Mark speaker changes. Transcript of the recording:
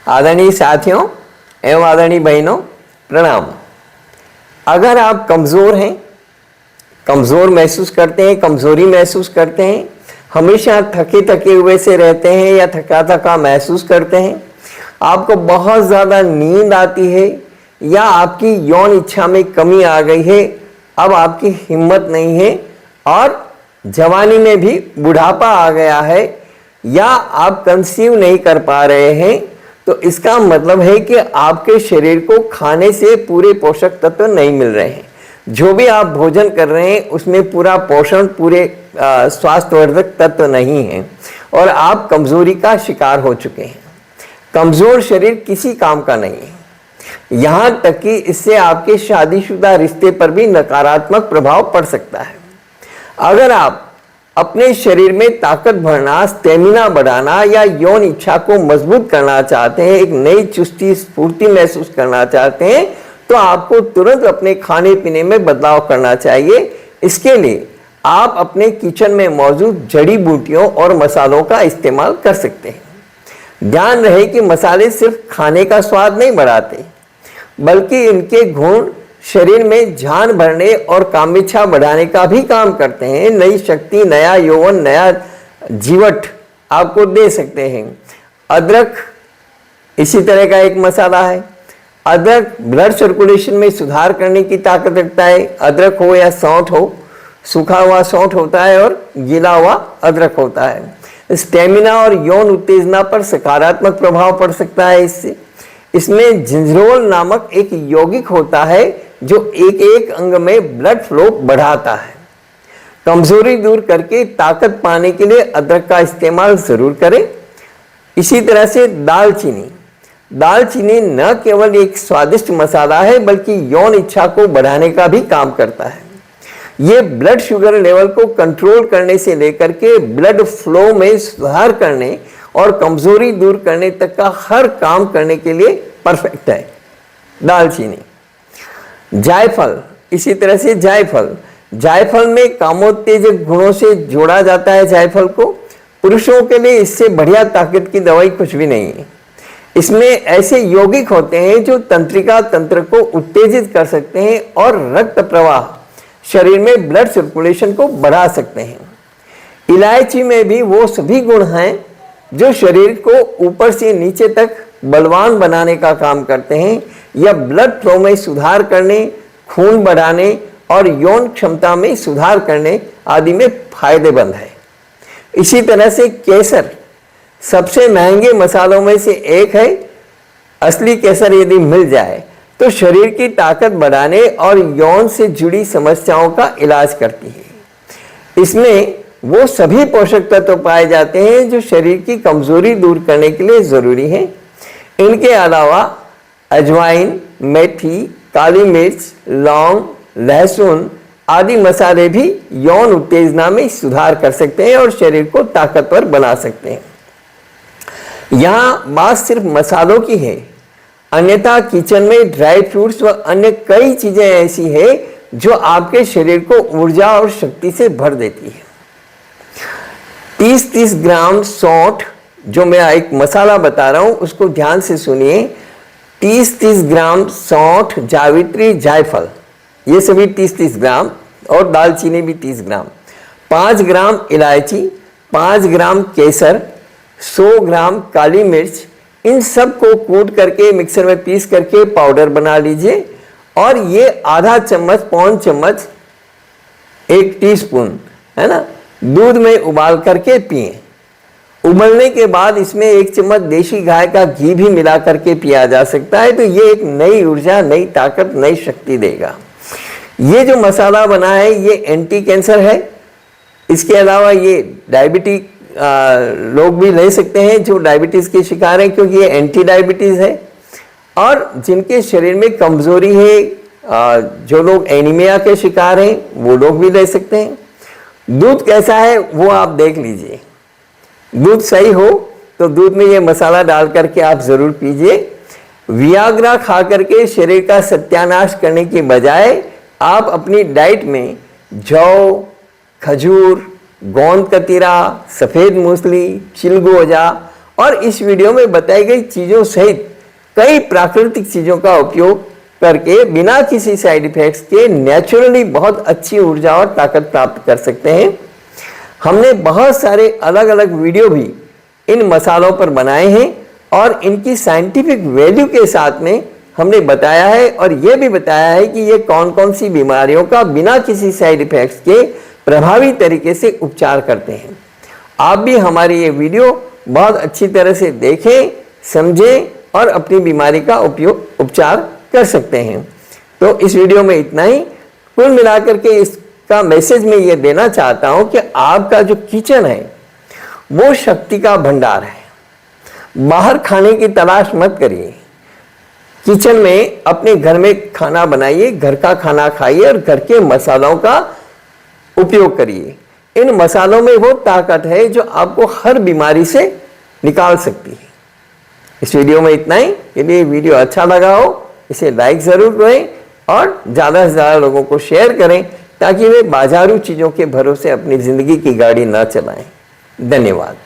Speaker 1: आदरणीय साथियों एवं आदरणीय बहनों, प्रणाम। अगर आप कमज़ोर हैं, कमज़ोर महसूस करते हैं, कमज़ोरी महसूस करते हैं, हमेशा थके थके हुए से रहते हैं या थका थका महसूस करते हैं, आपको बहुत ज़्यादा नींद आती है या आपकी यौन इच्छा में कमी आ गई है, अब आपकी हिम्मत नहीं है और जवानी में भी बुढ़ापा आ गया है या आप कंसीव नहीं कर पा रहे हैं, तो इसका मतलब है कि आपके शरीर को खाने से पूरे पोषक तत्व नहीं मिल रहे हैं। जो भी आप भोजन कर रहे हैं उसमें पूरा पोषण, पूरे स्वास्थ्यवर्धक तत्व नहीं है और आप कमजोरी का शिकार हो चुके हैं। कमजोर शरीर किसी काम का नहीं है, यहाँ तक कि इससे आपके शादीशुदा रिश्ते पर भी नकारात्मक प्रभाव पड़ सकता है। अगर आप अपने शरीर में ताकत भरना, स्टेमिना बढ़ाना या यौन इच्छा को मजबूत करना चाहते हैं, एक नई चुस्ती स्फूर्ति महसूस करना चाहते हैं, तो आपको तुरंत अपने खाने पीने में बदलाव करना चाहिए। इसके लिए आप अपने किचन में मौजूद जड़ी बूटियों और मसालों का इस्तेमाल कर सकते हैं। ध्यान रहे कि मसाले सिर्फ खाने का स्वाद नहीं बढ़ाते, बल्कि इनके गुण शरीर में जान भरने और कामेच्छा बढ़ाने का भी काम करते हैं। नई शक्ति, नया यौवन, नया जीवट आपको दे सकते हैं। अदरक इसी तरह का एक मसाला है। अदरक ब्लड सर्कुलेशन में सुधार करने की ताकत रखता है। अदरक हो या सौंठ हो, सूखा हुआ सौंठ होता है और गीला हुआ अदरक होता है। स्टेमिना और यौन उत्तेजना पर सकारात्मक प्रभाव पड़ सकता है इससे। इसमें जिंजरोल नामक एक यौगिक होता है जो एक एक अंग में ब्लड फ्लो बढ़ाता है। कमजोरी दूर करके ताकत पाने के लिए अदरक का इस्तेमाल जरूर करें। इसी तरह से दालचीनी न केवल एक स्वादिष्ट मसाला है, बल्कि यौन इच्छा को बढ़ाने का भी काम करता है। ये ब्लड शुगर लेवल को कंट्रोल करने से लेकर के ब्लड फ्लो में सुधार करने और कमजोरी दूर करने तक का हर काम करने के लिए परफेक्ट है दालचीनी। जायफल, इसी तरह से जायफल में कामोत्तेजक गुणों से जोड़ा जाता है। जायफल को पुरुषों के लिए इससे बढ़िया ताकत की दवाई कुछ भी नहीं है। इसमें ऐसे यौगिक होते हैं जो तंत्रिका तंत्र को उत्तेजित कर सकते हैं और रक्त प्रवाह, शरीर में ब्लड सर्कुलेशन को बढ़ा सकते हैं। इलायची में भी वो सभी गुण हैं जो शरीर को ऊपर से नीचे तक बलवान बनाने का काम करते हैं या ब्लड फ्लो में सुधार करने, खून बढ़ाने और यौन क्षमता में सुधार करने आदि में फायदेमंद है। इसी तरह से केसर सबसे महंगे मसालों में से एक है। असली केसर यदि मिल जाए तो शरीर की ताकत बढ़ाने और यौन से जुड़ी समस्याओं का इलाज करती है। इसमें वो सभी पोषक तत्व पाए जाते हैं जो शरीर की कमजोरी दूर करने के लिए जरूरी हैं। इनके अलावा अजवाइन, मेथी, काली मिर्च, लौंग, लहसुन आदि मसाले भी यौन उत्तेजना में सुधार कर सकते हैं और शरीर को ताकतवर बना सकते हैं। यहाँ बात सिर्फ मसालों की है, अन्यथा किचन में ड्राई फ्रूट्स व अन्य कई चीजें ऐसी है जो आपके शरीर को ऊर्जा और शक्ति से भर देती है। 30-30 ग्राम सौंठ, जो मैं एक मसाला बता रहा हूं उसको ध्यान से सुनिए। 30-30 ग्राम सौंठ, जावित्री, जायफल, ये सभी 30-30 ग्राम और दालचीनी भी 30 ग्राम। 5 ग्राम इलायची, 5 ग्राम केसर, 100 ग्राम काली मिर्च, इन सब को कूट करके मिक्सर में पीस करके पाउडर बना लीजिए और ये आधा चम्मच, पौन चम्मच, 1 टीस्पून है ना, दूध में उबाल करके पिएं। उबलने के बाद इसमें 1 चम्मच देशी गाय का घी भी मिला करके पिया जा सकता है। तो ये एक नई ऊर्जा, नई ताकत, नई शक्ति देगा। ये जो मसाला बना है ये एंटी कैंसर है। इसके अलावा ये डायबिटिक लोग भी ले सकते हैं जो डायबिटीज के शिकार हैं, क्योंकि ये एंटी डायबिटीज है। और जिनके शरीर में कमजोरी है, जो लोग एनीमिया के शिकार हैं, वो लोग भी ले सकते हैं। दूध कैसा है वो आप देख लीजिए। दूध सही हो तो दूध में ये मसाला डाल करके आप जरूर पीजिए। वियाग्रा खा करके शरीर का सत्यानाश करने के बजाय आप अपनी डाइट में जौ, खजूर, गोंद कतीरा, सफ़ेद मूसली, चिलगोजा और इस वीडियो में बताई गई चीज़ों सहित कई प्राकृतिक चीज़ों का उपयोग करके बिना किसी साइड इफेक्ट्स के नेचुरली बहुत अच्छी ऊर्जा और ताकत प्राप्त कर सकते हैं। हमने बहुत सारे अलग अलग वीडियो भी इन मसालों पर बनाए हैं और इनकी साइंटिफिक वैल्यू के साथ में हमने बताया है और ये भी बताया है कि ये कौन कौन सी बीमारियों का बिना किसी साइड इफेक्ट्स के प्रभावी तरीके से उपचार करते हैं। आप भी हमारी ये वीडियो बहुत अच्छी तरह से देखें, समझें और अपनी बीमारी का उपचार कर सकते हैं। तो इस वीडियो में इतना ही। कुल मिलाकर के इसका मैसेज मैं ये देना चाहता हूँ कि आपका जो किचन है वो शक्ति का भंडार है। बाहर खाने की तलाश मत करिए, किचन में अपने घर में खाना बनाइए, घर का खाना खाइए और घर के मसालों का उपयोग करिए। इन मसालों में वो ताकत है जो आपको हर बीमारी से निकाल सकती है। इस वीडियो में इतना ही। यदि वीडियो अच्छा लगा हो इसे लाइक ज़रूर करें और ज़्यादा से ज़्यादा लोगों को शेयर करें ताकि वे बाजारू चीज़ों के भरोसे अपनी ज़िंदगी की गाड़ी ना चलाएं। धन्यवाद।